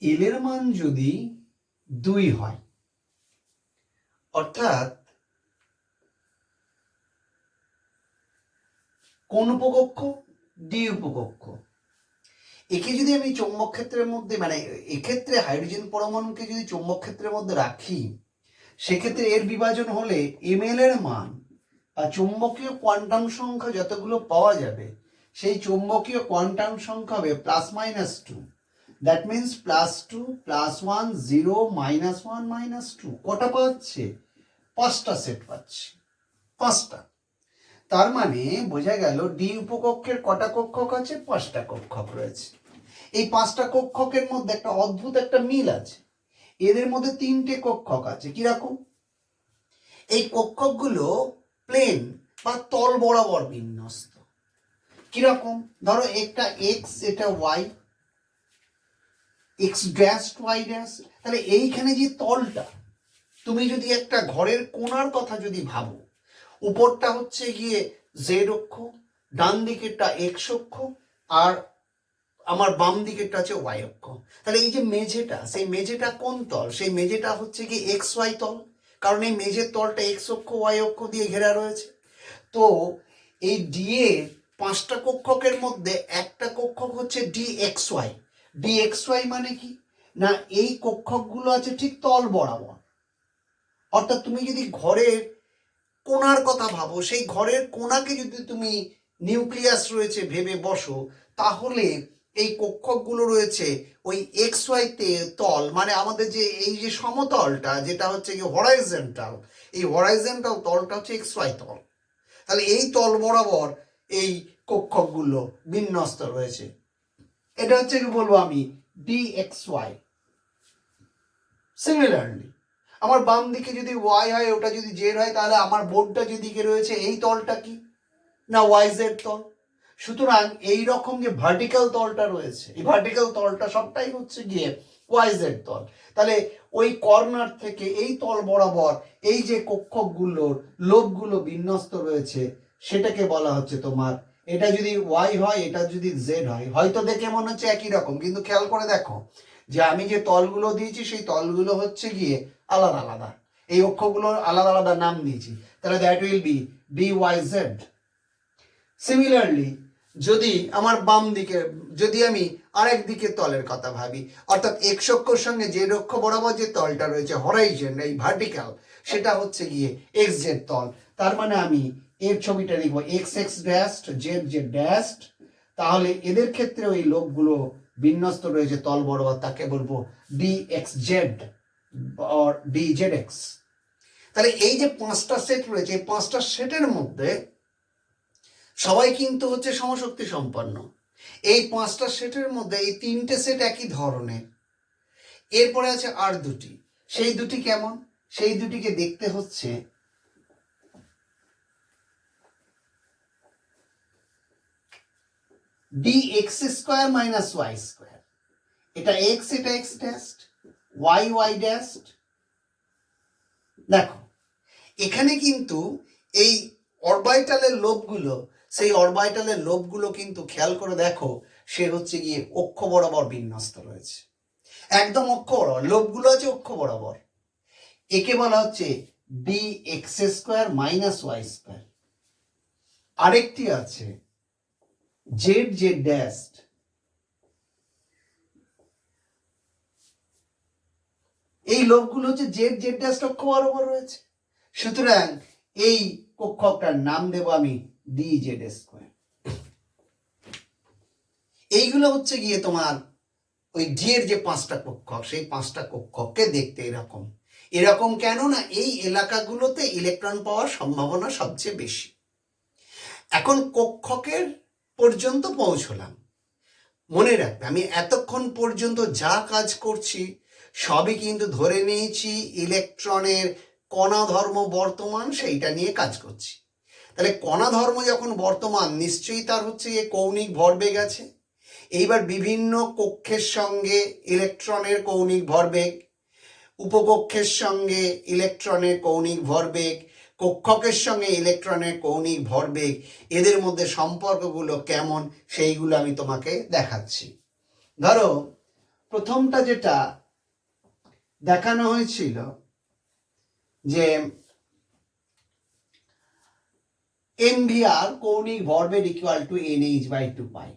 এল এর মান যদি 2 হয়, অর্থাৎ কোন উপকক্ষ? ডি উপকক্ষ। একে যদি আমি চৌম্বক ক্ষেত্রের মধ্যে, মানে এক্ষেত্রে হাইড্রোজেন পরমাণুকে যদি চৌম্বক ক্ষেত্রের মধ্যে রাখি, সেক্ষেত্রে এর বিভাজন হলে এমএল এর মান বা চৌম্বকীয় কোয়ান্টাম সংখ্যা যতগুলো পাওয়া যাবে, সেই চৌম্বকীয় কোয়ান্টাম সংখ্যা হবে +-2। That means +2 +1 0 -1 -2। কটা পাচ্ছে? 5টা সেট পাচ্ছি, 5টা। তার মানে বোঝা গেল ডি উপকক্ষের কটা কক্ষক আছে? 5টা কক্ষক রয়েছে। এই 5টা কক্ষকের মধ্যে একটা অদ্ভুত একটা মিল আছে। এদের মধ্যে 3টে কক্ষক আছে। কিরকম? এই কক্ষকগুলো প্লেন বা তল বরাবর বিন্যস্ত। কিরকম? ধরো একটা এক্স, এটা y, x dash y dash. তাহলে এইখানে যে তলটা, তুমি যদি একটা ঘরের কোণার কথা যদি ভাবো, উপরটা হচ্ছে গিয়ে জেড অক্ষ, ডান দিকেরটা এক্স অক্ষ, আর আমার বাম দিকেরটা হচ্ছে ওয়াই অক্ষ। তাহলে এই যে মেঝেটা, সেই মেঝেটা কোন তল? সেই মেঝেটা হচ্ছে কি এক্স ওয়াই তল, কারণ এই মেঝের তলটা এক্স অক্ষ ওয়াই অক্ষ দিয়ে ঘেরা রয়েছে। তো এই ডি এর 5টা কক্ষকের মধ্যে একটা কক্ষক হচ্ছে d x y. D x y মানে কি না, এই কক্ষকগুলো আছে ঠিক তল বরাবর। অর্থাৎ তুমি যদি ঘরের কোণার কথা ভাবো, সেই ঘরের কোণাকে যদি তুমি নিউক্লিয়াস রয়েছে ভেবে বসো, তাহলে এই কক্ষকগুলো রয়েছে ওই এক্স ওয়াই তল, মানে আমাদের যে এই যে সমতলটা, যেটা হচ্ছে কি হরাইজন্টাল, এই হরাইজন্টাল তলটা হচ্ছে এক্স ওয়াই তল। তাহলে এই তল বরাবর এই কক্ষকগুলো বিন্যস্ত রয়েছে। এটা হচ্ছে কি বলবো আমি, ডি এক্স ওয়াই। সিমিলারলি আমার বাম দিকে যদি ওয়াই হয়, ওটা যদি জেড হয়, তাহলে আমার বোর্ডটা যেদিকে রয়েছে এই তলটা কি না ওয়াই জেড তল। সুতরাং এই রকম যে ভার্টিক্যাল তলটা রয়েছে, এই ভার্টিক্যাল তলটা সবটাই হচ্ছে গিয়ে ওয়াই জেড তল। তাহলে ওই কর্নার থেকে এই তল বরাবর এই যে কক্ষকগুলোর লোবগুলো বিন্যস্ত রয়েছে, সেটাকে বলা হচ্ছে তোমার, এটা যদি ওয়াই হয়, এটা যদি জেড হয়, হয়তো দেখে মনে হচ্ছে একই রকম, কিন্তু খেয়াল করে দেখো যে আমি যে তলগুলো দিয়েছি, সেই তলগুলো হচ্ছে গিয়ে আলাদা আলাদা, এই অক্ষগুলোর আলাদা আলাদা নাম দিয়েছি। তাহলে that will be d y z. Similarly যদি আমার বাম দিকে, যদি আমি আরেক দিকে তলের কথা ভাবি, অর্থাৎ এক্স অক্ষর সঙ্গে জেড অক্ষ বরাবর যে তলটা রয়েছে হরাইজন, এই ভার্টিক্যাল, সেটা হচ্ছে গিয়ে এক্স জেড তল। তার মানে আমি এর ছবিটা লিখবো x x dashed, Z Z dashed. তাহলে এদের ক্ষেত্রে ওই লোকগুলো বিন্যস্ত রয়েছে তল বরাবর, তাকে বলবো D x Z or D Z x. তাহলে এই যে 5টা সেট রয়েছে, এই 5টা সেটের মধ্যে সবাই কিন্তু হচ্ছে সমশক্তি সম্পন্ন। এই 5টা সেটের মধ্যে এই 3টে সেট একই ধরনের। এরপরে আছে আর দুটি। সেই দুটি কেমন? সেই দুটিকে দেখতে হচ্ছে d x square minus y square. এটা এক্স, এটা x dashed, y y dashed. দেখো এখানে কিন্তু এই অরবাইটালের লোবগুলো, সেই অরবাইটালের লোবগুলো কিন্তু খেয়াল করে দেখো, সে হচ্ছে গিয়ে অক্ষ বরাবর বিন্যস্ত রয়েছে, একদম অক্ষ বরাবর, লোবগুলো আছে অক্ষ বরাবর। একে বলা হচ্ছে d x square minus y square. আরেকটি আছে জেড জেড ড্যাশড, এই লোবগুলো হচ্ছে জেড জেড ড্যাশড অক্ষ বরাবর রয়েছে। সুতরাং এই কক্ষকটার নাম দেব আমি ডি জেড স্কোয়ার। এইগুলো হচ্ছে গিয়ে তোমার ওই ডি এর যে 5টা কক্ষক, সেই 5টা কক্ষককে দেখতে এরকম। এরকম কেন না, এই এলাকাগুলোতে ইলেকট্রন পাওয়ার সম্ভাবনা সবচেয়ে বেশি। এখন কক্ষকের পর্যন্ত পৌঁছলাম। মনে রাখবে আমি এতক্ষণ পর্যন্ত যা কাজ করছি সবই কিন্তু ধরে নিয়েছি ইলেকট্রনের কণা ধর্ম বর্তমান, সেইটা নিয়ে কাজ করছি। তাহলে কণা ধর্ম যখন বর্তমান, নিশ্চয়ই তার হচ্ছে যে কৌণিক ভরবেগ আছে। এইবার বিভিন্ন কক্ষের সঙ্গে ইলেকট্রনের কৌণিক ভরবেগ, উপকক্ষের সঙ্গে ইলেকট্রনের কৌণিক ভরবেগ, কক্ষকের সঙ্গে ইলেকট্রনের কৌণিক ভরবেগ, এদের মধ্যে সম্পর্কগুলো কেমন সেইগুলো আমি তোমাকে দেখাচ্ছি। ধরো প্রথমটা যেটা দেখানো হয়েছিল যে mvr কৌণিক ভরবেগ ইকুয়াল টু nh/2 পাই।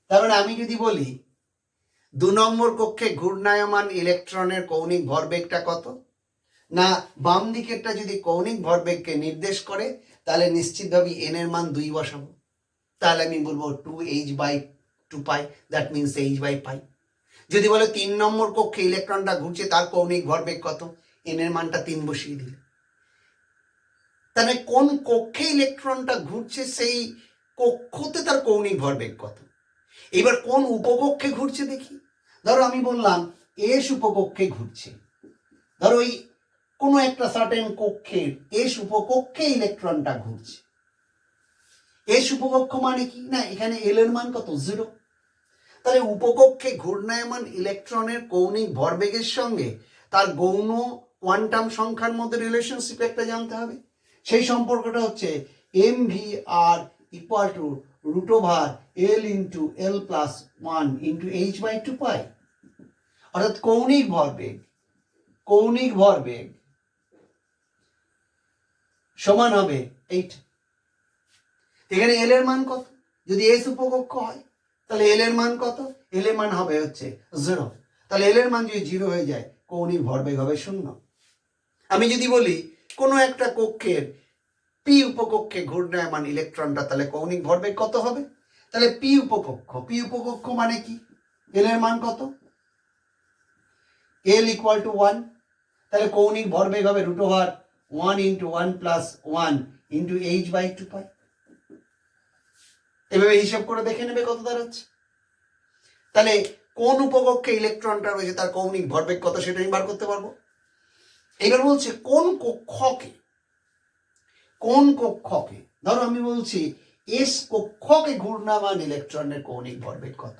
তার মানে আমি যদি বলি 2 নম্বর কক্ষে ঘূর্ণায়মান ইলেকট্রনের কৌণিক ভরবেগটা কত, না বাম দিকেরটা যদি কৌণিক ভরবেগকে নির্দেশ করে তাহলে নিশ্চিতভাবে n এর মান 2 বসাবো, তাহলে আমি বলবো 2h/2 পাই, দ্যাট মিনস h/পাই। যদি বলে 3 নম্বর কক্ষে ইলেকট্রনটা ঘুরছে তার কৌণিক ভরবেগ কত, n এর মানটা 3 বসিয়ে দিলে। তাহলে কোন কক্ষে ইলেকট্রনটা ঘুরছে সেই কক্ষতে তার কৌণিক ভরবেগ কত। এবার কোন উপকক্ষে ঘুরছে দেখি। ধরো আমি বললাম এস উপকক্ষে ঘুরছে, ধরো ওই কোনো একটা সার্টেন কক্ষের এস উপকক্ষে ইলেকট্রনটা ঘুরছে। এস উপকক্ষ মানে কি, না এখানে এল এর মান কত, 0। তাহলে উপকক্ষে ঘূর্ণায়মান ইলেকট্রনের কৌণিক ভরবেগের সঙ্গে তার গৌণ কোয়ান্টাম সংখ্যার মধ্যে রিলেশনশিপ একটা জানতে হবে। সেই সম্পর্কটা হচ্ছে mvr equal to √l into l plus 1 into h/2 পাই। অর্থাৎ কৌণিক ভরবেগ সমান হবে এইটা। এখানে এল এর মান কত, যদি এস উপকক্ষ হয় তাহলে এল এর মান কত, এল এর মান হবে হচ্ছে 0। তাহলে এল এর মান যদি 0 হয়ে যায় কৌণিক ভরবেগ হবে 0। আমি যদি বলি কোনো একটা কক্ষের পি উপকক্ষে ঘূর্ণায়মান ইলেকট্রনটা, তাহলে কৌণিক ভরবেগ কত হবে, তাহলে পি উপকক্ষ মানে কি, এল এর মান কত, এল ইকুয়াল টু 1, তাহলে কৌণিক ভরবেগ হবে √1 ইন্টু 1 প্লাস 1 ইন্টু h/2 পাই। এভাবে হিসাব করে দেখে নেবে কত দাঁড়াচ্ছে। তাহলে কোন উপকক্ষে ইলেকট্রনটা রয়েছে তার কৌণিক ভরবেগ কত সেটা আমি বার করতে পারবো। এবার বলছে কোন কক্ষকে, ধরো আমি বলছি এস কক্ষকে ঘূর্ণায়মান ইলেকট্রনের কৌণিক ভরবেগ কত,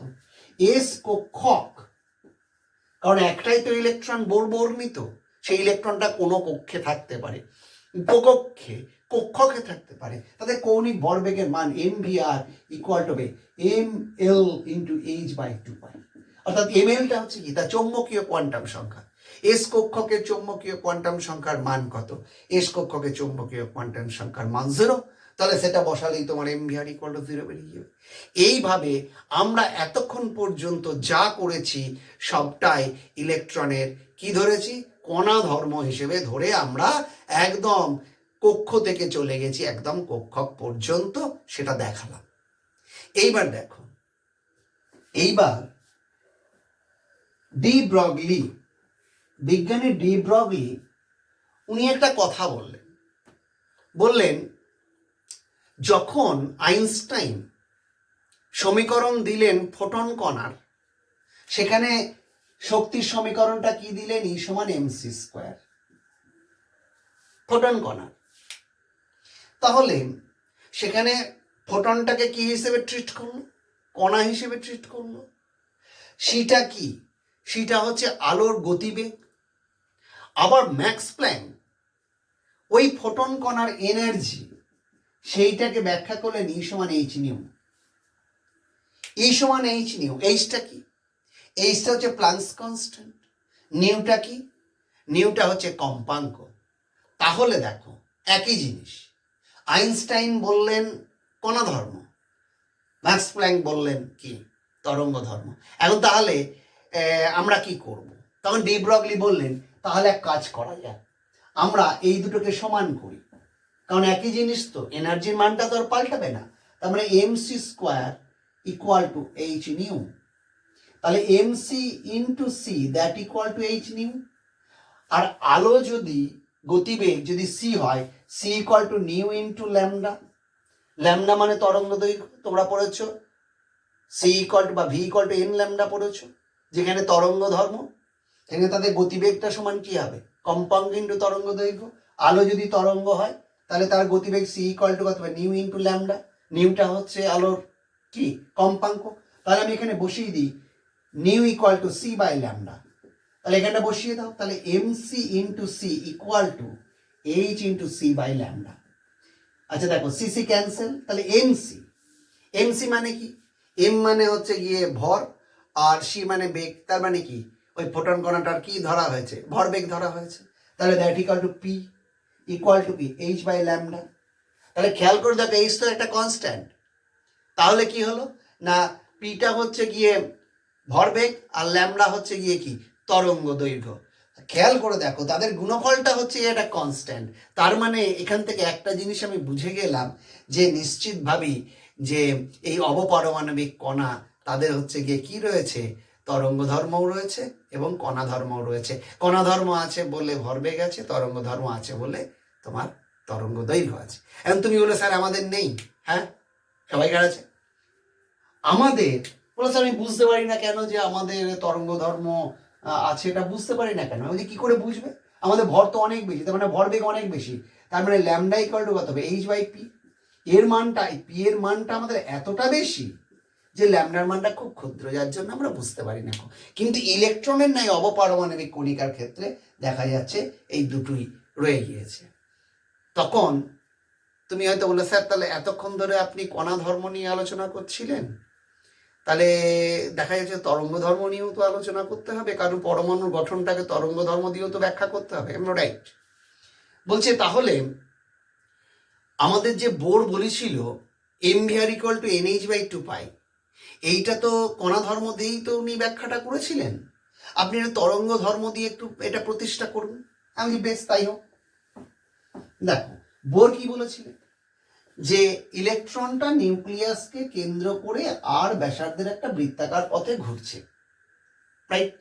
এস কক্ষক, কারণ একটাই তো ইলেকট্রন বর্ণিত, সেই ইলেকট্রনটা কোনো কক্ষে থাকতে পারে, কক্ষকে থাকতে পারে, তাদের কৌণিক ভরবেগের মান mvr equal to ml into h/2 পাই। অর্থাৎ mlটা হচ্ছে কি, তার চৌম্বকীয় কোয়ান্টাম সংখ্যা। এস কক্ষকের চৌম্বকীয় কোয়ান্টাম সংখ্যার মান কত, এস কক্ষকের চৌম্বকীয় কোয়ান্টাম সংখ্যার মান 0। তাহলে সেটা বসালেই তোমার mvr ইকুয়াল টু 0 বেরিয়ে যাবে। এইভাবে আমরা এতক্ষণ পর্যন্ত যা করেছি সবটাই ইলেকট্রনের কি ধরেছি, কণা ধর্ম হিসেবে ধরে আমরা একদম কক্ষ থেকে চলে গেছি একদম কক্ষক পর্যন্ত, সেটা দেখালাম। এইবার দেখো, বিজ্ঞানী ডি ব্রগলি উনি একটা কথা বললেন যখন আইনস্টাইন সমীকরণ দিলেন ফোটন কণার, সেখানে শক্তির সমীকরণটা কি দিলেন, E সমান mc², ফোটন কণা। তাহলে সেখানে ফোটনটাকে কি হিসেবে ট্রিট করলো, কণা হিসেবে ট্রিট করলো। সেটা কি, সেটা হচ্ছে আলোর গতিবেগ। আবার ম্যাক্স প্ল্যাঙ্ক ওই ফোটন কণার এনার্জি সেইটাকে ব্যাখ্যা করলেন E সমান h নিউ। E সমান h নিউ, এইচটা কি, এইচটা হচ্ছে প্লাঙ্কস কনস্ট্যান্ট, নিউটা কি, নিউটা হচ্ছে কম্পাঙ্ক। তাহলে দেখো একই জিনিস, আইনস্টাইন বললেন কণা ধর্ম, ম্যাক্স প্ল্যাঙ্ক বললেন কি, তরঙ্গ ধর্ম। এখন তাহলে আমরা কি করব, তখন ডি ব্রগলি বললেন তাহলে এক কাজ করা যায়, আমরা এই দুটোকে সমান করি, কারণ একই জিনিস তো, এনার্জির মানটা তো আর পাল্টাবে না। তার মানে mc² equal to h nu. তাহলে mc into c that equal to h nu. আর আলো যদি গতিবেগ যদি c হয়, c equal to nu into lambda. Lambda মানে তরঙ্গ দৈর্ঘ্য, তোমরা পড়েছো c ইকুয়াল টু বা v equal to n lambda পড়েছো, যেখানে তরঙ্গ ধর্ম, এখানে তাদের গতিবেগটা সমান কি হবে, কম্পাঙ্ক ইন্টু তরঙ্গ দৈর্ঘ্য। আলো যদি তরঙ্গ হয় তাহলে তার গতিবেগ c ইকুয়াল টু কত, নিউ ইন্টু ল্যামডা। নিউটা হচ্ছে আলোর কি, কম্পাঙ্ক। তাহলে আমি এখানে বসিয়ে দিই nu equal to c by lambda. তাহলে এখানে বসিয়ে দাও, তাহলে mc into c equal to h into c by lambda. আচ্ছা দেখো সিসি ক্যান্সেল, তাহলে mc মানে কি, m মানে হচ্ছে গিয়ে ভর, আর সি মানে বেগ, তার মানে কি ওই ফোটন কণাটার কি ধরা হয়েছে, ভরবেগ ধরা হয়েছে। তাহলে that equal two P, equal two কি এইচ বাই ল্যামডা। তাহলে খেয়াল করে দেখো এইচ তো একটা কনস্ট্যান্ট, তাহলে কি হলো না পিটা হচ্ছে গিয়ে ভরবেগ আর ল্যামডা হচ্ছে গিয়ে কি তরঙ্গ দৈর্ঘ্য। খেয়াল করে দেখো তাদের গুণফলটা হচ্ছে একটা কনস্ট্যান্ট, তার মানে এখান থেকে একটা জিনিস আমি বুঝে গেলাম যে নিশ্চিতভাবেই যে এই অবপারমাণবিক কণা তাদের হচ্ছে গিয়ে কি রয়েছে, তরঙ্গ ধর্মও রয়েছে এবং কণা ধর্মও রয়েছে। কণা ধর্ম আছে বলে ভরবেগ আছে, তরঙ্গ ধর্ম আছে বলে তোমার তরঙ্গ দৈর্ঘ্য আছে। এখন তুমি বলে স্যার আমাদের নেই, হ্যাঁ সবাইকার আছে। আমাদের বলেছে আমি বুঝতে পারি না কেন যে আমাদের তরঙ্গ ধর্ম আছে, এটা বুঝতে পারি না কেন। আমি কি করে বুঝবে, আমাদের ভর তো অনেক বেশি, তার মানে ভরবেগ অনেক বেশি, তার মানে ল্যামডা ইকুয়াল টু কত হবে এইচ বাই পি। এর মানটা পি এর মানটা আমাদের এতটা বেশি যে ল্যামডার মানটা খুব ক্ষুদ্র, যার জন্য আমরা বুঝতে পারি না। কিন্তু ইলেকট্রনের ন্যায় অবপারমাণবিক কণিকার ক্ষেত্রে দেখা যাচ্ছে এই দুটোই রয়ে গিয়েছে। তখন তুমি হয়তো বলে স্যার তাহলে এতক্ষণ ধরে আপনি কণা ধর্ম নিয়ে আলোচনা করছিলেন, তাহলে দেখা যাচ্ছে তরঙ্গ ধর্ম নিয়েও তো আলোচনা করতে হবে, কারণ পরমাণুর গঠনটাকে তরঙ্গ ধর্ম দিয়েও তো ব্যাখ্যা করতে হবে, রাইট? বলছে তাহলে আমাদের যে বোর বলেছিল m v r equal to n h by two pi, এইটা তো কণা ধর্ম দিয়েই তো উনি ব্যাখ্যাটা করেছিলেন, আপনি তরঙ্গ ধর্ম দিয়ে একটু এটা প্রতিষ্ঠা করুন। আমি বেশ তাই হোক। দেখো বোর কি বলেছিলেন, যে ইলেকট্রনটা নিউক্লিয়াসকে কেন্দ্র করে আর ব্যাসার্ধের একটা বৃত্তাকার পথে ঘুরছে, রাইট?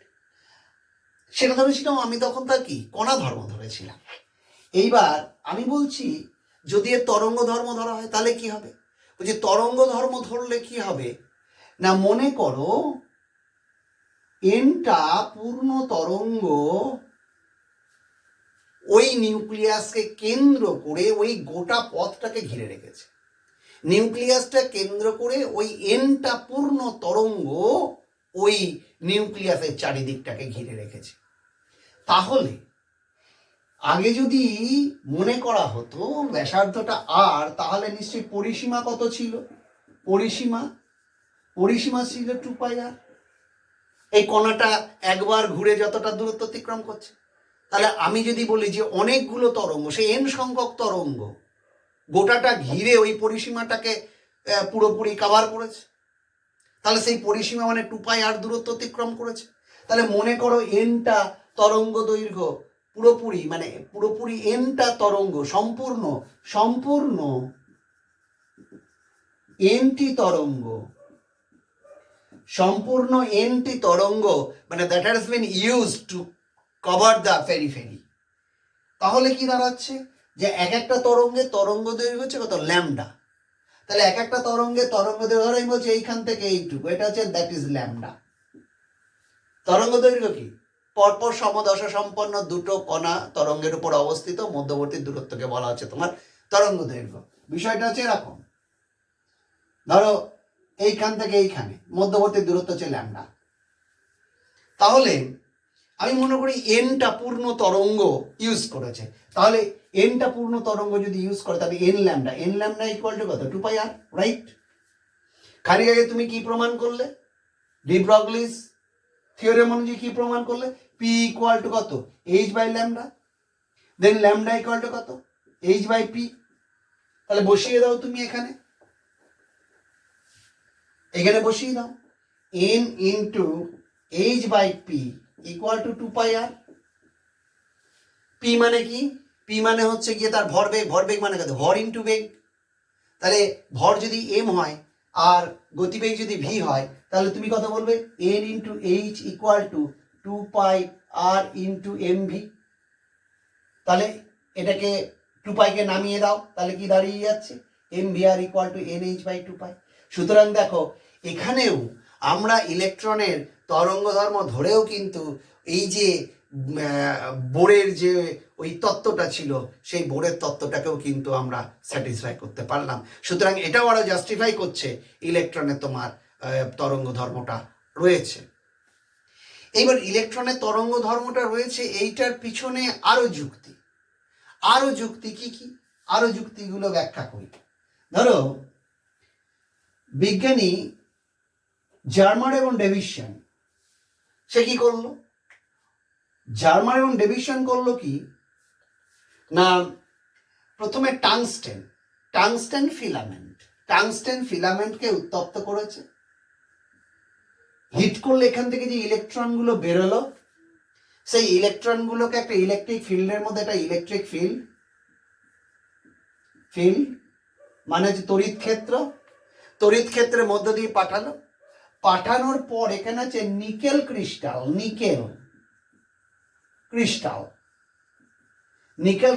সেটা ধরেছিলাম আমি, তখন তার কি কণা ধর্ম ধরেছিলাম। এইবার আমি বলছি যদি এর তরঙ্গ ধর্ম ধরা হয় তাহলে কি হবে, বলছি তরঙ্গ ধর্ম ধরলে কি হবে না, মনে করো এনটা পূর্ণ তরঙ্গ ওই নিউক্লিয়াসকে কেন্দ্র করে ওই গোটা পথটাকে ঘিরে রেখেছে, নিউক্লিয়াসটা কেন্দ্র করে ওই এনটা পূর্ণ তরঙ্গ ওই নিউক্লিয়াসের চারিদিকটাকে ঘিরে রেখেছে। তাহলে আগে যদি মনে করা হতো ব্যাসার্ধটা আর, তাহলে নিশ্চয়ই পরিসীমা কত ছিল, পরিসীমা ছিল 2πr। এই কণাটা একবার ঘুরে যতটা দূরত্ব অতিক্রম করছে, তাহলে আমি যদি বলি যে অনেকগুলো তরঙ্গ, সেই এন সংখ্যক তরঙ্গ গোটাটা ঘিরে ওই পরিসীমাটাকে পুরোপুরি কভার করেছে, তাহলে সেই পরিসীমা মানে 2πr দূরত্ব অতিক্রম করেছে। তাহলে মনে করো এনটা তরঙ্গ দৈর্ঘ্য পুরোপুরি এনটা তরঙ্গ সম্পূর্ণ এনটি তরঙ্গ মানে that has been used to cover the periphery. তাহলে কি দাঁড়াচ্ছে যে এক একটা তরঙ্গের তরঙ্গ দৈর্ঘ্য হচ্ছে কত, ল্যামডা। তাহলে এক একটা তরঙ্গের তরঙ্গ দৈর্ঘ্য ধরো আমি বলছি এইখান থেকে এইটুকু, এটা হচ্ছে দ্যাট ইজ ল্যামডা। তরঙ্গ দৈর্ঘ্য কি, পরপর সমদশা সম্পন্ন দুটো কণা তরঙ্গের উপর অবস্থিত মধ্যবর্তী দূরত্বকে বলা হচ্ছে তোমার তরঙ্গ দৈর্ঘ্য। বিষয়টা হচ্ছে এরকম, ধরো এইখান থেকে এইখানে মধ্যবর্তী দূরত্ব হচ্ছে ল্যামডা। তাহলে আমি মনে করি এনটা পূর্ণ তরঙ্গ ইউজ করেছে, তাহলে এনটা পূর্ণ তরঙ্গ যদি ইউজ করে তাহলে এন ল্যামডা ইকুয়াল টু কত, 2πr, রাইট? খানিক আগে তুমি কি প্রমাণ করলে, ডি ব্রগলিস থিওরেম অনুযায়ী কি প্রমাণ করলে, পি ইকুয়াল টু কত, h by lambda, then lambda equal to কত, এইচ বাই পি। তাহলে বসিয়ে দাও তুমি এখানে বসিয়ে দাও, n into h by p equal to 2πr। P মানে কি, পি মানে হচ্ছে গিয়ে তার ভরবেগ মানে কত, ভর ইন্টু বেগ। তাহলে ভর যদি এম হয় আর গতিবেগ যদি ভি হয়, তাহলে তুমি কত বলবে, n into h equal to 2πr into m v. তাহলে এটাকে 2πকে নামিয়ে দাও, তাহলে কি দাঁড়িয়ে যাচ্ছে, m v r equal to n h by 2π। সুতরাং দেখো এখানেও আমরা ইলেকট্রনের তরঙ্গ ধর্ম ধরেও কিন্তু এই যে বোরের যে ওই তত্ত্বটা ছিল সেই বোরের তত্ত্বটাকেও কিন্তু আমরা স্যাটিসফাই করতে পারলাম। সুতরাং এটাও আরো জাস্টিফাই করছে ইলেকট্রনের তোমার তরঙ্গ ধর্মটা রয়েছে। এইবার ইলেকট্রনের তরঙ্গ ধর্মটা রয়েছে, এইটার পিছনে আরো যুক্তি কি কি, আরো যুক্তিগুলো ব্যাখ্যা করি। ধরো বিজ্ঞানী জার্মার এবং ডেভিসিয়ান সে কি করলো, জার্মান এবং ডেভিসন করলো কি না, প্রথমে টাংস্টেন ফিলামেন্টকে উত্তপ্ত করেছে, হিট করলে এখান থেকে যে ইলেকট্রনগুলো বেরোলো, সেই ইলেকট্রনগুলোকে একটা ইলেকট্রিক ফিল্ডের মধ্যে, একটা ইলেকট্রিক ফিল্ড মানে হচ্ছে তড়িৎ ক্ষেত্রের মধ্য দিয়ে পাঠানোর পর এখানে আছে নিকেল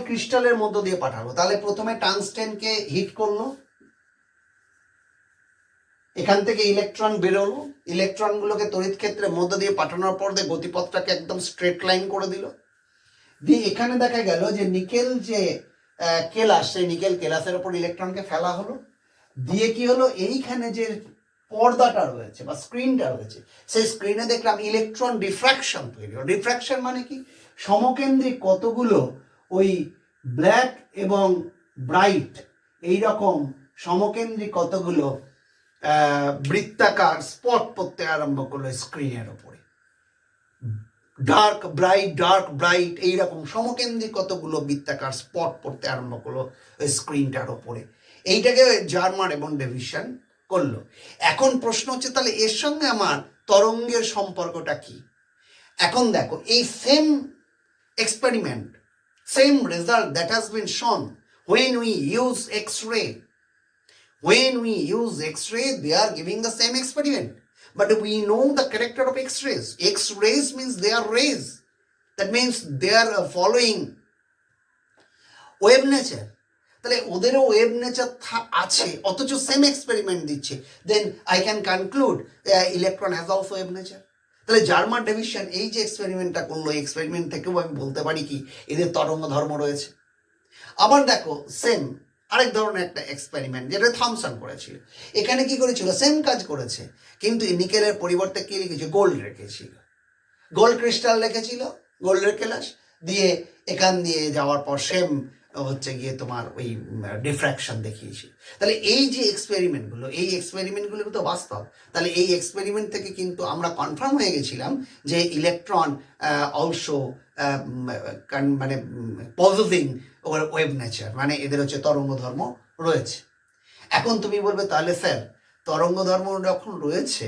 ক্রিস্টালের মধ্য দিয়ে পাঠালো। তাহলে প্রথমে টাংস্টেনকে হিট করলো, এখান থেকে ইলেকট্রন বেরোলো, ইলেকট্রনগুলোকে তড়িৎ ক্ষেত্রের মধ্য দিয়ে পাঠানোর পর দিয়ে গতিপথটাকে একদম স্ট্রেট লাইন করে দিল। দিয়ে এখানে দেখা গেল যে নিকেল যে কেলাস, সেই নিকেল কেলাসের উপর ইলেকট্রনকে ফেলা হলো। দিয়ে কি হলো, এইখানে যে পর্দাটা রয়েছে বা স্ক্রিনটা রয়েছে, সেই স্ক্রিনে দেখলাম ইলেকট্রন ডিফ্র্যাকশন তৈরি হলো। ডিফ্র্যাকশন মানে কি, সমকেন্দ্রিক কতগুলো ওই ব্ল্যাক এবং ব্রাইট এইরকম সমকেন্দ্রিক কতগুলো বৃত্তাকার স্পট পড়তে আরম্ভ করলো স্ক্রিনের ওপরে, ডার্ক ব্রাইট এইরকম সমকেন্দ্রিক কতগুলো বৃত্তাকার স্পট পড়তে আরম্ভ করলো ওই স্ক্রিনটার ওপরে। এইটাকে জার্মান এবং ডেভিসন করলো। এখন প্রশ্ন হচ্ছে, তাহলে এর সঙ্গে আমার তরঙ্গের সম্পর্কটা কি? এখন দেখো, এই same experiment, same result that has been শোন when we use X-ray. When we use X-ray, they are giving the same experiment. But we know the character of X-rays. X-rays means they are rays. That means they are following wave nature. তাহলে ওদেরও wave nature আছে, অথচ same experiment দিচ্ছে। Then I can conclude electron has also wave nature. তাহলে Germer Davisson এই যে এক্সপেরিমেন্টটা করলো, এই এক্সপেরিমেন্ট থেকেও আমি বলতে পারি কি এদের তরঙ্গ ধর্ম রয়েছে। আবার দেখো, সেম আরেক ধরনের একটা এক্সপেরিমেন্ট যেটা থমসন করেছিল। এখানে কি করেছিল, সেম কাজ করেছে, কিন্তু নিকেলের পরিবর্তে কি লিখেছে, গোল্ড রেখেছিল, গোল্ড ক্রিস্টাল রেখেছিল, গোল্ডের কেলাস দিয়ে এখান দিয়ে যাওয়ার পর সেম হচ্ছে গিয়ে তোমার ওই ডিফ্র্যাকশন দেখিয়েছিল। তাহলে এই যে এক্সপেরিমেন্টগুলো তো বাস্তব। তাহলে এই এক্সপেরিমেন্ট থেকে কিন্তু আমরা কনফার্ম হয়ে গেছিলাম যে ইলেকট্রন অলসো মানে পজিটিভ ওয়েভ নেচার, মানে এদের হচ্ছে তরঙ্গ ধর্ম রয়েছে। এখন তুমি বলবে, তাহলে স্যার তরঙ্গ ধর্ম যখন রয়েছে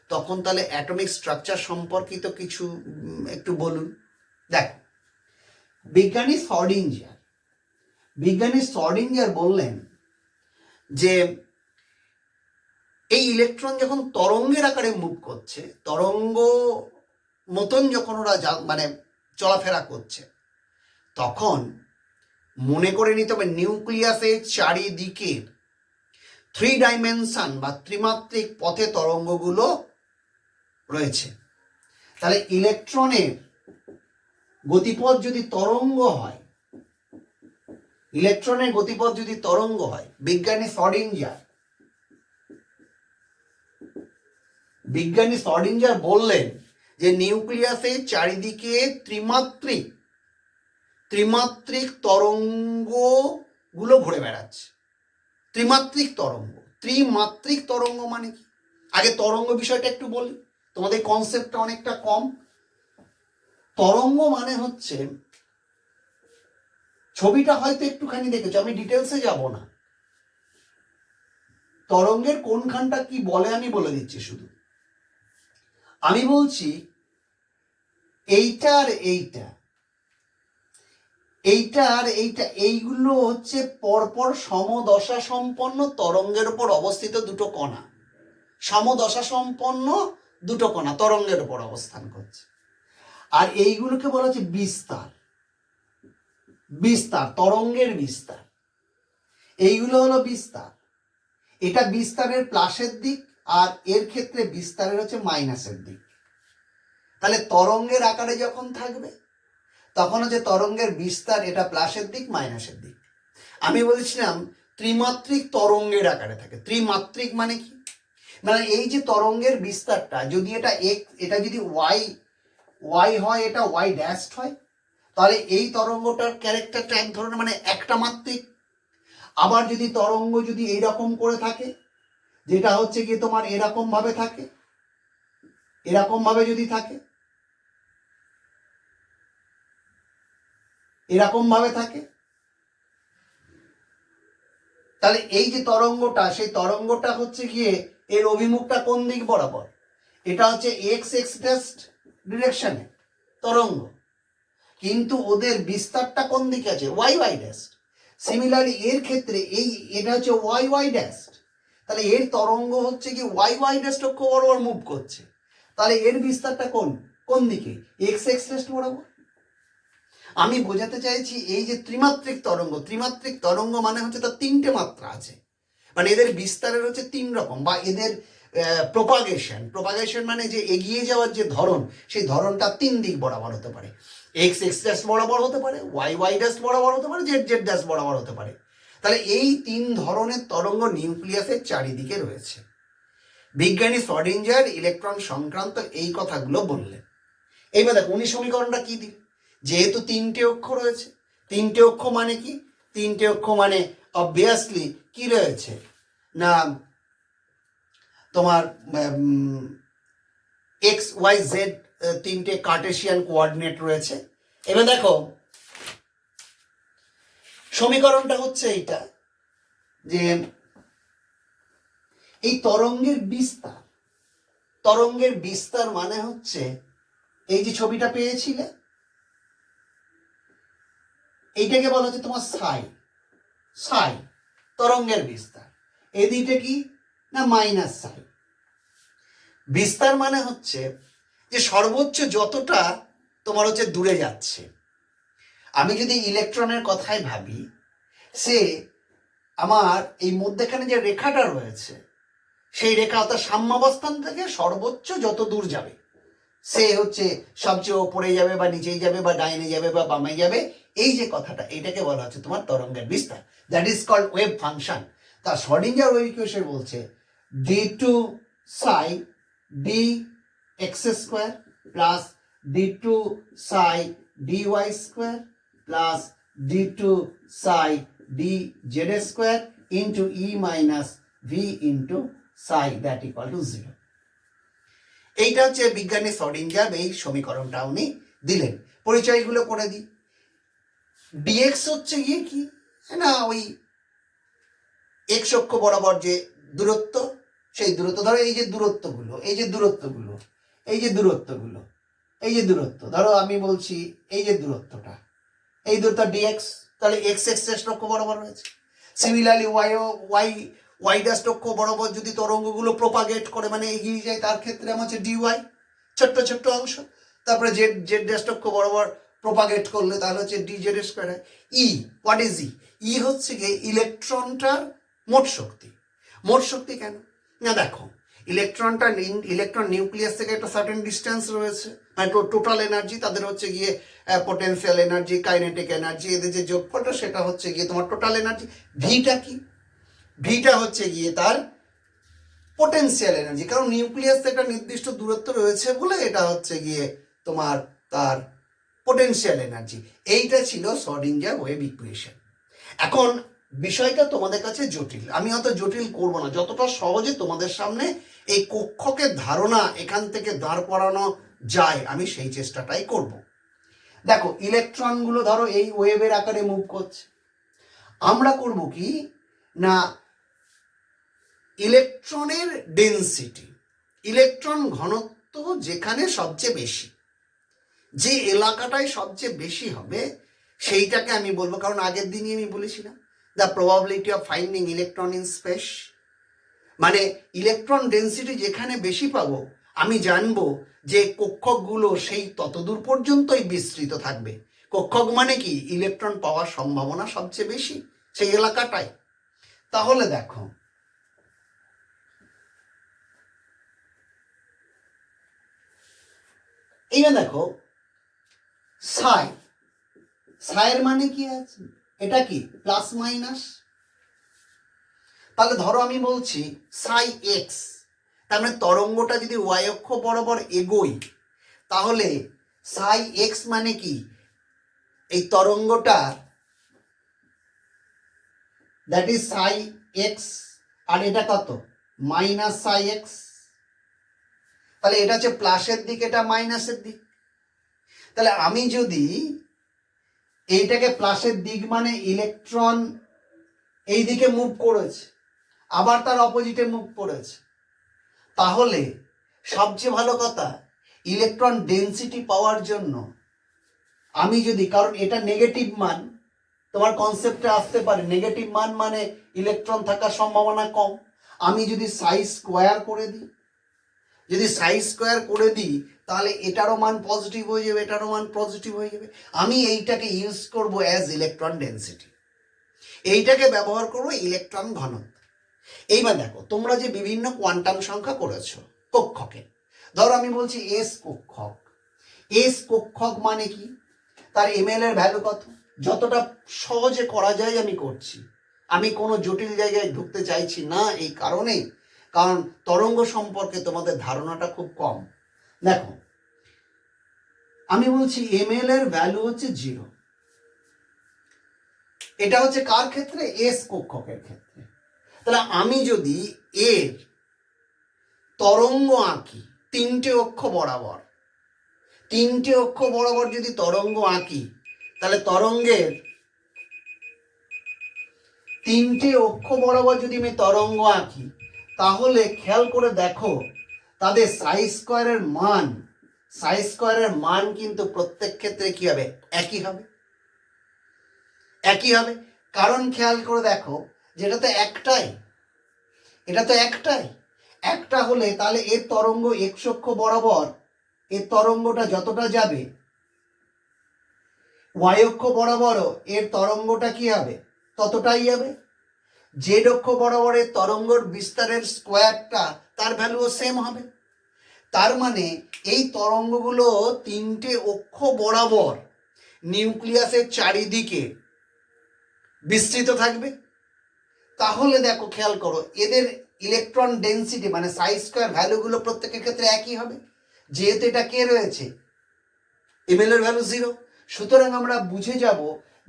তখন তাহলে অ্যাটমিক স্ট্রাকচার সম্পর্কিত কিছু একটু বলুন। দেখ, বিজ্ঞানী শর্ডিঞ্জার বললেন যে এই ইলেকট্রন যখন তরঙ্গের আকারে মুভ করছে, তরঙ্গ মতন যখন ওরা মানে চলাফেরা করছে, তখন মনে করে নিতে হবে নিউক্লিয়াসের চারিদিকে 3 ডাইমেনশন বা ত্রিমাত্রিক পথে তরঙ্গগুলো রয়েছে। তাহলে ইলেকট্রনের গতিপথ যদি তরঙ্গ হয়, বিজ্ঞানী শর্ডিঞ্জার বললেন যে নিউক্লিয়াসের চারিদিকে ত্রিমাত্রিক তরঙ্গগুলো ঘুরে বেড়াচ্ছে। ত্রিমাত্রিক তরঙ্গ মানে কি? আগে তরঙ্গ বিষয়টা একটু বলি, তোমাদের কনসেপ্টটা অনেকটা কম। তরঙ্গ মানে হচ্ছে, ছবিটা হয়তো একটুখানি দেখেছো, আমি ডিটেলসে যাব না। তরঙ্গের কোনখানটা কি বলে আমি বলে দিচ্ছি, শুধু আমি বলছি এইটা আর এইটা, এইগুলো হচ্ছে পরপর সমদশা সম্পন্ন তরঙ্গের উপর অবস্থিত দুটো কণা, তরঙ্গের উপর অবস্থান করছে। আর এইগুলোকে বলা হচ্ছে বিস্তার, তরঙ্গের বিস্তার। এইগুলো হলো বিস্তার। এটা বিস্তারের প্লাসের দিক, আর এর ক্ষেত্রে বিস্তারের হচ্ছে মাইনাসের দিক। তাহলে তরঙ্গের আকারে যখন থাকবে তখন হচ্ছে তরঙ্গের বিস্তার, এটা প্লাসের দিক মাইনাসের দিক। আমি বলছিলাম ত্রিমাত্রিক তরঙ্গের আকারে থাকে। ত্রিমাত্রিক মানে কি, মানে এই যে তরঙ্গের বিস্তারটা, যদি এটা যদি ওয়াই হয়, এটা ওয়াই ড্যাশড হয়, তাহলে এই তরঙ্গটার ক্যারেক্টারটা এক ধরনের মানে একটা মাত্রিক। আবার যদি তরঙ্গ যদি এইরকম করে থাকে, যেটা হচ্ছে গিয়ে তোমার এরকম ভাবে থাকে, যদি থাকে, এরকম ভাবে থাকে। তাহলে এই যে তরঙ্গটা, সেই তরঙ্গটা হচ্ছে গিয়ে এর অভিমুখটা কোন দিক বরাবর? এটা হচ্ছে এক্স এক্স ড্যাস্ট ডিরেকশনে তরঙ্গ, কিন্তু ওদের বিস্তারটা কোন দিকে আছে? Y Y ড্যাস্ট। সিমিলারলি এর ক্ষেত্রে এটা হচ্ছে ওয়াই ওয়াই ড্যাস্ট, তাহলে এর তরঙ্গ হচ্ছে কি ওয়াই ওয়াই ড্যাস্ট অক্ষ বরাবর মুভ করছে, তাহলে এর বিস্তারটা কোন দিকে? এক্স এক্স ড্যাস্ট বরাবর। আমি বোঝাতে চাইছি এই যে ত্রিমাত্রিক তরঙ্গ মানে হচ্ছে তার তিনটে মাত্রা আছে, মানে এদের বিস্তারের হচ্ছে তিন রকম, বা এদের প্রপাগেশন মানে যে এগিয়ে যাওয়ার যে ধরন, সেই ধরনটা তিন দিক বরাবর হতে পারে। এক্স এক্স ড্যাশ বরাবর হতে পারে, ওয়াই ওয়াই ড্যাশ বরাবর হতে পারে, জেড জেড ড্যাশ বরাবর হতে পারে। তাহলে এই তিন ধরনের তরঙ্গ নিউক্লিয়াসের চারিদিকে রয়েছে। বিজ্ঞানী শ্রোডিঞ্জার ইলেকট্রন সংক্রান্ত এই কথাগুলো বললেন। এইবার দেখো উনি সমীকরণটা কি দিল? যেহেতু তিনটে অক্ষ রয়েছে, তিনটে অক্ষ মানে কি? তিনটে অক্ষ মানে অবভিয়াসলি কি রয়েছে না তোমার এক্স ওয়াই জেড তিনটে কার্টেশিয়ান কোঅর্ডিনেট রয়েছে। এবার দেখো সমীকরণটা হচ্ছে এইটা, যে এই তরঙ্গের বিস্তার মানে হচ্ছে এই যে ছবিটা পেয়েছিলে, এইটাকে বলা হচ্ছে তোমার সাই তরঙ্গের বিস্তার। এদিকে কি না মাইনাস সাই। বিস্তার মানে হচ্ছে যে সর্বোচ্চ যতটা তোমার হচ্ছে দূরে যাচ্ছে। আমি যদি ইলেকট্রনের কথাই ভাবি, সে আমার এই মধ্যেখানে যে রেখাটা রয়েছে, সেই রেখা অর্থাৎ সাম্যাবস্থান থেকে সর্বোচ্চ যত দূর যাবে, সে হচ্ছে সবচেয়ে ওপরে যাবে বা নিচেই যাবে বা ডাইনে যাবে বা বামে যাবে, এই যে কথাটা, এটাকে বলা হচ্ছে তোমার তরঙ্গের বিস্তার। That is called wave function. তা শ্রোডিঞ্জার ওয়েভ ইকুয়েশন বলছে d2 psi dx square plus d2 psi dy square plus d2 psi dz square into e minus v into psi that equal to 0। এইটা হচ্ছে বিজ্ঞানী Schrodinger এই সমীকরণটা উনি দিলেন। পরিচয়গুলো করে দিই। ডিএক্স হচ্ছে গিয়ে কি না ওই এক্স অক্ষ বরাবর যে দূরত্ব, সেই দূরত্ব ধরো এই যে দূরত্ব ধরো আমি বলছি এই যে দূরত্বটা, এই দূরত্ব ডিএক্স, তাহলে এক্স এক্স অক্ষ বরাবর রয়েছে। সিমিলারলি ওয়াই ড্যাশ অক্ষ বরাবর যদি তরঙ্গগুলো প্রপাগেট করে মানে এগিয়ে যায়, তার ক্ষেত্রে আমার হচ্ছে ডিওয়াই ছোট্ট অংশ। তারপরে জেড ড্যাশ অক্ষ বরাবর প্রপাগেট করলে তাহলে হচ্ছে ডি জেড স্কোয়ার হয়। হোয়াট ইজ ই হচ্ছে গিয়ে ইলেকট্রনটার মোট শক্তি কেন না দেখো, ইলেকট্রন নিউক্লিয়াস থেকে একটা সার্টেন ডিস্টেন্স রয়েছে, মানে টোটাল এনার্জি, তাদের হচ্ছে গিয়ে পোটেনশিয়াল এনার্জি, কাইনেটিক এনার্জি, এদের যে যোগফলটা সেটা হচ্ছে গিয়ে তোমার টোটাল এনার্জি। ভিটা হচ্ছে গিয়ে তার পোটেনশিয়াল এনার্জি, কারণ নিউক্লিয়াস থেকে একটা নির্দিষ্ট দূরত্ব রয়েছে বলে এটা হচ্ছে গিয়ে তোমার তার পোটেনশিয়াল এনার্জি। এইটা ছিল শ্রোডিঞ্জার ওয়েভ ইকুয়েশন। এখন বিষয়টা তোমাদের কাছে জটিল, আমি অত জটিল করব না, যতটা সহজে তোমাদের সামনে এই কক্ষকে ধারণা এখান থেকে দাঁড় করানো যায় আমি সেই চেষ্টাটাই করব। দেখো ইলেকট্রনগুলো ধরো এই ওয়েভের আকারে মুভ করছে, আমরা করব কি না ইলেকট্রনের ডেনসিটি, ইলেকট্রন ঘনত্ব যেখানে সবচেয়ে বেশি, যে এলাকাটায় সবচেয়ে বেশি হবে সেইটাকে আমি বলবো, কারণ আগের দিনই আমি বলেছিলাম the probability of finding electron in space, মানে ইলেকট্রন ডেন্সিটি যেখানে বেশি পাবো আমি জানবো যে কক্ষকগুলো সেই ততদূর পর্যন্তই বিস্তৃত থাকবে। কক্ষক মানে কি ইলেকট্রন পাওয়ার সম্ভাবনা সবচেয়ে বেশি সেই এলাকাটায়। তাহলে দেখো এইবার দেখো সাইয়ের মানে কি আছে, এটা কি প্লাস মাইনাস। তাহলে ধরো আমি বলছি সাই এক্স, তার মানে তরঙ্গটা যদি ওয়াই অক্ষ বরাবর এগোই, তাহলে সাই এক্স মানে কি এই তরঙ্গটা দ্যাট ইজ সাই এক্স, আর এটা কত মাইনাস সাই এক্স। তাহলে এটা হচ্ছে প্লাসের দিক, এটা মাইনাসের দিক। তাহলে আমি যদি এইটাকে প্লাসের দিক মানে ইলেকট্রন এই দিকে মুভ করেছে, আবার তার অপোজিটে মুভ করেছে। তাহলে সবচেয়ে ভালো কথা, ইলেকট্রন ডেন্সিটি পাওয়ার জন্য আমি যদি, কারণ এটা নেগেটিভ মান, তোমার কনসেপ্টে আসতে পারে নেগেটিভ মান মানে ইলেকট্রন থাকার সম্ভাবনা কম। আমি যদি সাইজ স্কোয়ার করে দিই, তাহলে এটারও মান পজিটিভ হয়ে যাবে, এটারও মান পজিটিভ হয়ে যাবে। আমি এইটাকে ইউজ করব অ্যাজ ইলেকট্রন ডেন্সিটি, এইটাকে ব্যবহার করব ইলেকট্রন ঘনত্ব। এইবার দেখো, তোমরা যে বিভিন্ন কোয়ান্টাম সংখ্যা করেছো কক্ষকে, ধরো আমি বলছি এস কক্ষক মানে কি, তার এমএল এর ভ্যালু কত, যতটা সহজে করা যায় আমি করছি। আমি কোনো জটিল জায়গায় ঢুকতে চাইছি না, এই কারণেই, কারণ তরঙ্গ সম্পর্কে তোমাদের ধারণাটা খুব কম। দেখো, আমি বলছি এমএল এর ভ্যালু হচ্ছে 0। এটা হচ্ছে কার ক্ষেত্রে? এস কক্ষকের ক্ষেত্রে। তাহলে আমি যদি এর তরঙ্গ আঁকি তিনটে অক্ষ বরাবর যদি তরঙ্গ আঁকি, তাহলে তরঙ্গের তিনটে অক্ষ বরাবর যদি আমি তরঙ্গ আঁকি, তাহলে খেয়াল করে দেখো তাদের সাই স্কয়ারের মান কিন্তু প্রত্যেক ক্ষেত্রে কি হবে? একই হবে। কারণ খেয়াল করে দেখো, যেটা তো একটাই, একটা হলে তাহলে এর তরঙ্গ এক্স অক্ষ বরাবর, এর তরঙ্গটা যতটা যাবে, ওয়াই অক্ষ বরাবরও এর তরঙ্গটা কি হবে? ততটাই যাবে। জেড অক্ষ বরাবর এর তরঙ্গর বিস্তারের স্কোয়ারটা, তার ভ্যালুও সেম হবে। তার মানে এই তরঙ্গগুলো তিনটে অক্ষ বরাবর নিউক্লিয়াসের চারিদিকে বিস্তৃত থাকবে। তাহলে দেখো, খেয়াল করো, এদের ইলেকট্রন ডেন্সিটি মানে সাই স্কয়ার ভ্যালুগুলো প্রত্যেকের ক্ষেত্রে একই হবে, যেহেতু এটা কে রয়েছে, এমএল এর ভ্যালু 0। সুতরাং আমরা বুঝে যাব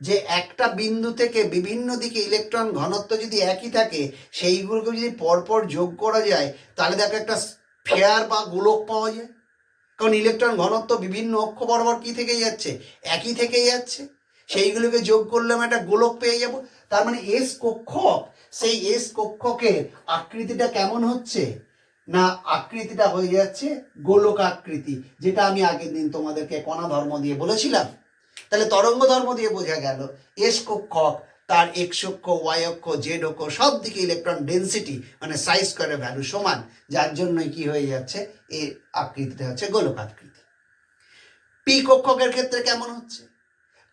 যে একটা বিন্দু থেকে বিভিন্ন দিকে ইলেকট্রন ঘনত্ব যদি একই থাকে, সেইগুলোকে যদি পরপর যোগ করা যায়, তাহলে দেখো একটা স্ফিয়ার বা গোলক পাওয়া যায়। কারণ ইলেকট্রন ঘনত্ব বিভিন্ন অক্ষ বরাবর কি থেকে যাচ্ছে? একই থেকে যাচ্ছে। সেইগুলোকে যোগ করলে আমরা একটা গোলক পেয়ে যাব। তার মানে এস কক্ষক, সেই এস কক্ষকের আকৃতিটা কেমন হচ্ছে না, আকৃতিটা হয়ে যাচ্ছে গোলক আকৃতি, যেটা আমি আগের দিন তোমাদেরকে কণা ধর্ম দিয়ে বলেছিলাম। তাহলে তরঙ্গ ধর্ম দিয়ে বোঝা গেল এস কক্ষক তার এক্স অক্ষ, ওয়াই অক্ষ, জেড অক্ষ সব দিকে ইলেকট্রন ডেন্সিটি মানে সাই স্কয়ারের ভ্যালু সমান, যার জন্যই কি হয়ে যাচ্ছে, এর আকৃতিটা হচ্ছে গোলক আকৃতি। পি কক্ষকের ক্ষেত্রে কেমন হচ্ছে?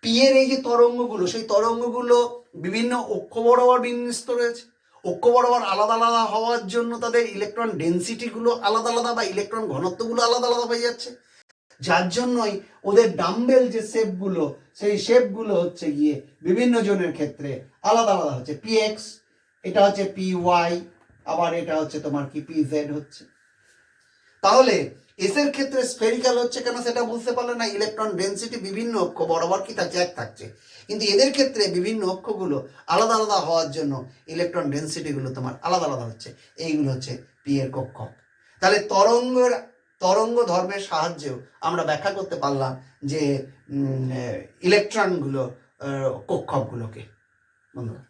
পি এর এই যে তরঙ্গগুলো, সেই তরঙ্গগুলো বিভিন্ন অক্ষ বরাবর বিন্যস্ত রয়েছে। অক্ষ বরাবর আলাদা আলাদা হওয়ার জন্য তাদের ইলেকট্রন ডেন্সিটিগুলো আলাদা আলাদা বা ইলেকট্রন ঘনত্বগুলো আলাদা আলাদা হয়ে যাচ্ছে, যার জন্যই ওদের ডাম্বেল যে শেপগুলো, সেই শেপগুলো হচ্ছে গিয়ে বিভিন্ন জনের ক্ষেত্রে আলাদা আলাদা হচ্ছে। পি এক্স, এটা হচ্ছে পি ওয়াই, আবার এটা হচ্ছে তোমার কি পি জেড হচ্ছে। তাহলে এস এর ক্ষেত্রে স্ফেরিক্যাল হচ্ছে কেন সেটা বুঝতে পারলে না, ইলেকট্রন ডেন্সিটি বিভিন্ন অক্ষ বরাবর কি থাকছে? এক থাকছে। কিন্তু এদের ক্ষেত্রে বিভিন্ন অক্ষগুলো আলাদা আলাদা হওয়ার জন্য ইলেকট্রন ডেন্সিটিগুলো তোমার আলাদা আলাদা হচ্ছে। এইগুলো হচ্ছে পি এর কক্ষক। তাহলে তরঙ্গ ধর্মের সাহায্যেও আমরা ব্যাখ্যা করতে পারলাম যে ইলেকট্রনগুলো কক্ষকগুলোকে। বন্ধুরা।